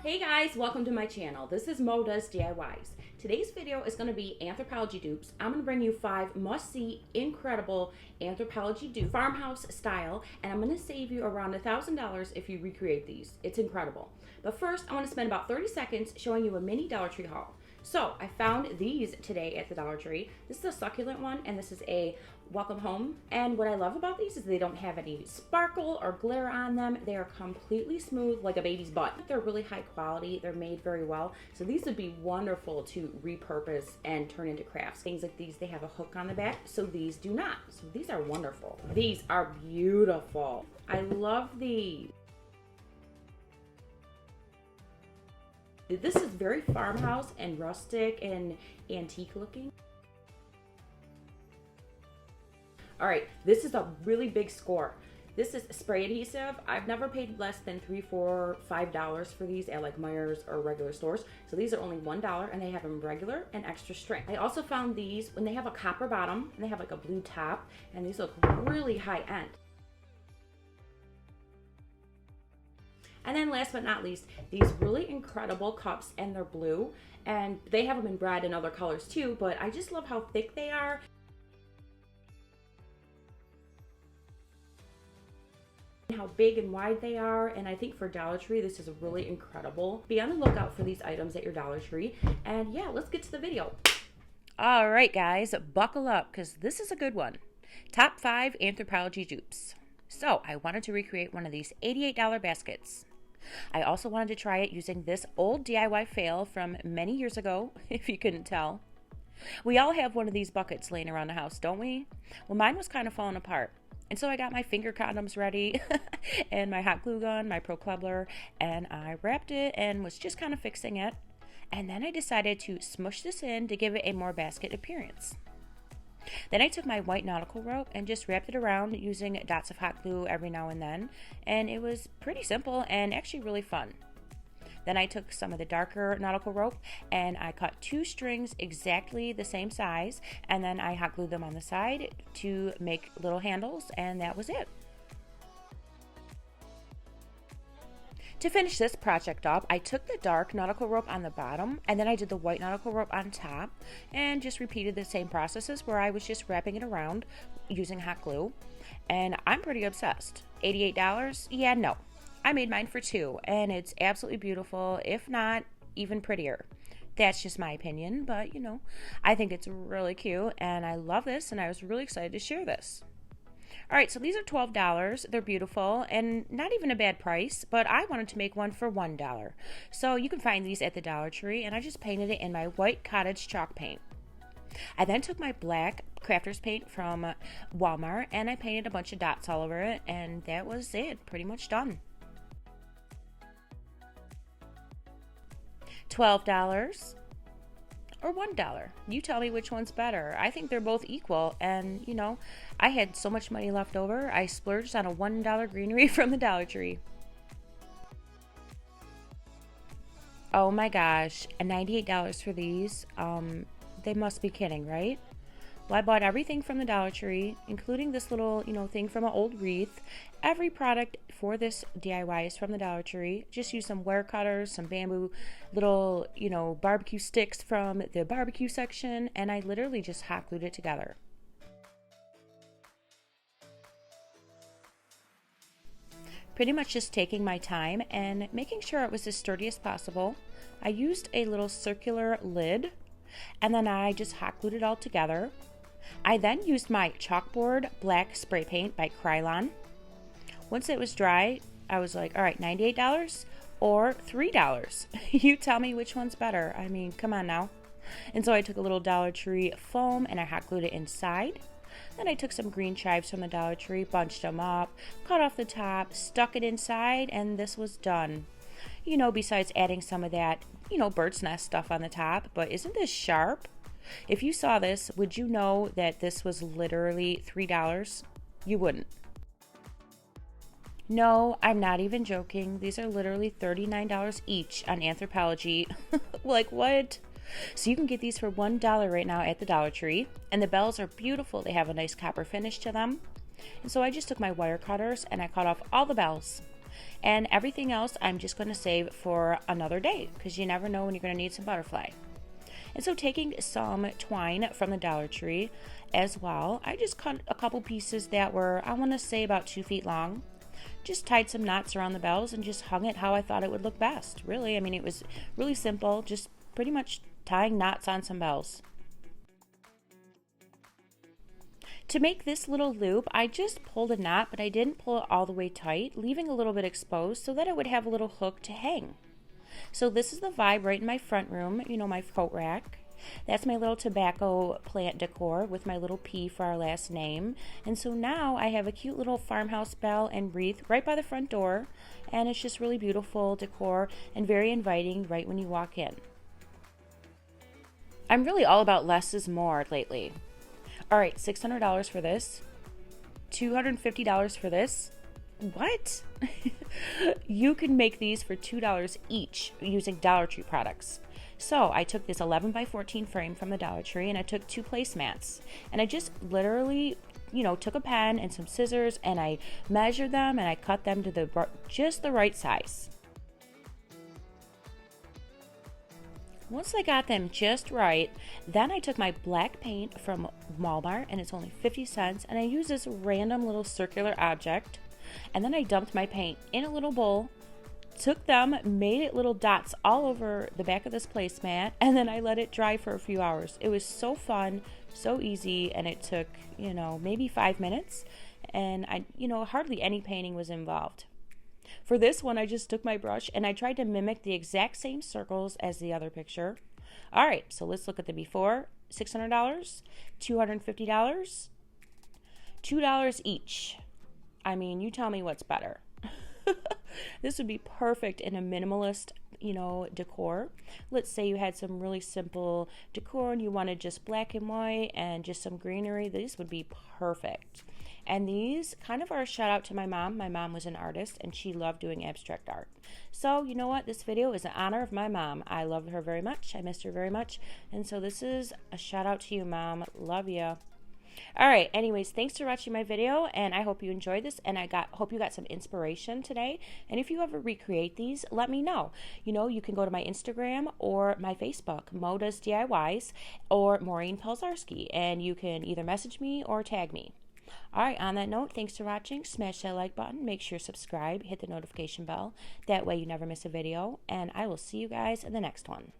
Hey guys, welcome to my channel. This is Mo Does DIYs. Today's video is going to be Anthropology Dupes. I'm going to bring you 5 must-see, incredible Anthropology Dupes, farmhouse style, and I'm going to save you around $1,000 if you recreate these. It's incredible. But first, I want to spend about 30 seconds showing you a mini Dollar Tree haul. So, I found these today at the Dollar Tree. This is a succulent one, and this is a welcome home. And what I love about these is they don't have any sparkle or glitter on them. They are completely smooth like a baby's butt. They're really high quality. They're made very well. So these would be wonderful to repurpose and turn into crafts. Things like these, they have a hook on the back, so these do not. So these are wonderful. These are beautiful. I love these. This is very farmhouse and rustic and antique looking. All right, this is a really big score. This is spray adhesive. I've never paid less than $3, $4, $5 for these at like Meijer's or regular stores. So these are only $1 and they have them regular and extra strength. I also found these when they have a copper bottom and they have like a blue top, and these look really high end. And then last but not least, these really incredible cups, and they're blue, and they have them in red and other colors too, but I just love how thick they are. How big and wide they are, and I think for Dollar Tree this is really incredible. Be on the lookout for these items at your Dollar Tree. And yeah, let's get to the video. All right guys, buckle up because this is a good one. Top 5 Anthropology dupes. So I wanted to recreate one of these $88 baskets. I also wanted to try it using this old DIY fail from many years ago, if you couldn't tell. We all have one of these buckets laying around the house, don't we? Well, mine was kind of falling apart. And so I got my finger condoms ready and my hot glue gun, my Pro Clubbler, and I wrapped it and was just kind of fixing it. And then I decided to smush this in to give it a more basket appearance. Then I took my white nautical rope and just wrapped it around using dots of hot glue every now and then. And it was pretty simple and actually really fun. Then I took some of the darker nautical rope and I cut 2 strings exactly the same size, and then I hot glued them on the side to make little handles, and that was it. To finish this project up, I took the dark nautical rope on the bottom, and then I did the white nautical rope on top, and just repeated the same processes where I was just wrapping it around using hot glue. And I'm pretty obsessed. $88? Yeah, no. I made mine for $2, and it's absolutely beautiful, if not even prettier. That's just my opinion, but you know, I think it's really cute, and I love this, and I was really excited to share this. All right, so these are $12. They're beautiful and not even a bad price, but I wanted to make one for $1. So you can find these at the Dollar Tree, and I just painted it in my white cottage chalk paint. I then took my black crafter's paint from Walmart, and I painted a bunch of dots all over it, and that was it, pretty much done. $12 or $1. You tell me which one's better. I think they're both equal, and you know, I had so much money left over, I splurged on a $1 greenery from the Dollar Tree. Oh my gosh, $98 for these. They must be kidding, right? Well, I bought everything from the Dollar Tree, including this little, thing from an old wreath. Every product for this DIY is from the Dollar Tree. Just use some wire cutters, some bamboo, little, barbecue sticks from the barbecue section, and I literally just hot glued it together. Pretty much just taking my time and making sure it was as sturdy as possible. I used a little circular lid, and then I just hot glued it all together. I then used my chalkboard black spray paint by Krylon. Once it was dry, I was like, all right, $98 or $3? You tell me which one's better. I mean, come on now. And so I took a little Dollar Tree foam and I hot glued it inside. Then I took some green chives from the Dollar Tree, bunched them up, cut off the top, stuck it inside, and this was done. Besides adding some of that, bird's nest stuff on the top. But isn't this sharp? If you saw this, would you know that this was literally $3? You wouldn't. No, I'm not even joking. These are literally $39 each on Anthropologie. Like what? So you can get these for $1 right now at the Dollar Tree. And the bells are beautiful. They have a nice copper finish to them. And so I just took my wire cutters and I cut off all the bells. And everything else I'm just going to save for another day, because you never know when you're going to need some butterfly. And so taking some twine from the Dollar Tree as well, I just cut a couple pieces that were, I want to say, about 2 feet long. Just tied some knots around the bells and just hung it how I thought it would look best. Really, I mean, it was really simple, just pretty much tying knots on some bells. To make this little loop, I just pulled a knot, but I didn't pull it all the way tight, leaving a little bit exposed so that it would have a little hook to hang. So this is the vibe right in my front room, you know, my coat rack. That's my little tobacco plant decor with my little P for our last name. And so now I have a cute little farmhouse bell and wreath right by the front door, and it's just really beautiful decor and very inviting right when you walk in. I'm really all about less is more lately. All right, $600 for this, $250 for this. What? You can make these for $2 each using Dollar Tree products. So I took this 11 by 14 frame from the Dollar Tree, and I took 2 placemats, and I just literally, you know, took a pen and some scissors, and I measured them and I cut them to just the right size. Once I got them just right, then I took my black paint from Walmart, and it's only 50 cents, and I used this random little circular object, and then I dumped my paint in a little bowl, took them, made it little dots all over the back of this placemat, and then I let it dry for a few hours. It was so fun, so easy, and it took, you know, maybe 5 minutes, and hardly any painting was involved. For this one, I just took my brush and I tried to mimic the exact same circles as the other picture. All right, so let's look at the before. $600, $250, $2 each. I mean, you tell me what's better. This would be perfect in a minimalist, you know, decor. Let's say you had some really simple decor and you wanted just black and white and just some greenery. These would be perfect. And these kind of are a shout out to my mom. My mom was an artist and she loved doing abstract art. So you know what? This video is in honor of my mom. I love her very much. I missed her very much. And so this is a shout out to you, Mom. Love ya. All right, anyways, thanks for watching my video, and I hope you enjoyed this, and hope you got some inspiration today. And if you ever recreate these, let me know. You know, you can go to my Instagram or my Facebook, Mo Does DIYs, or Maureen Pelzarski, and you can either message me or tag me. All right, on that note, thanks for watching. Smash that like button, make sure to subscribe, hit the notification bell. That way you never miss a video, and I will see you guys in the next one.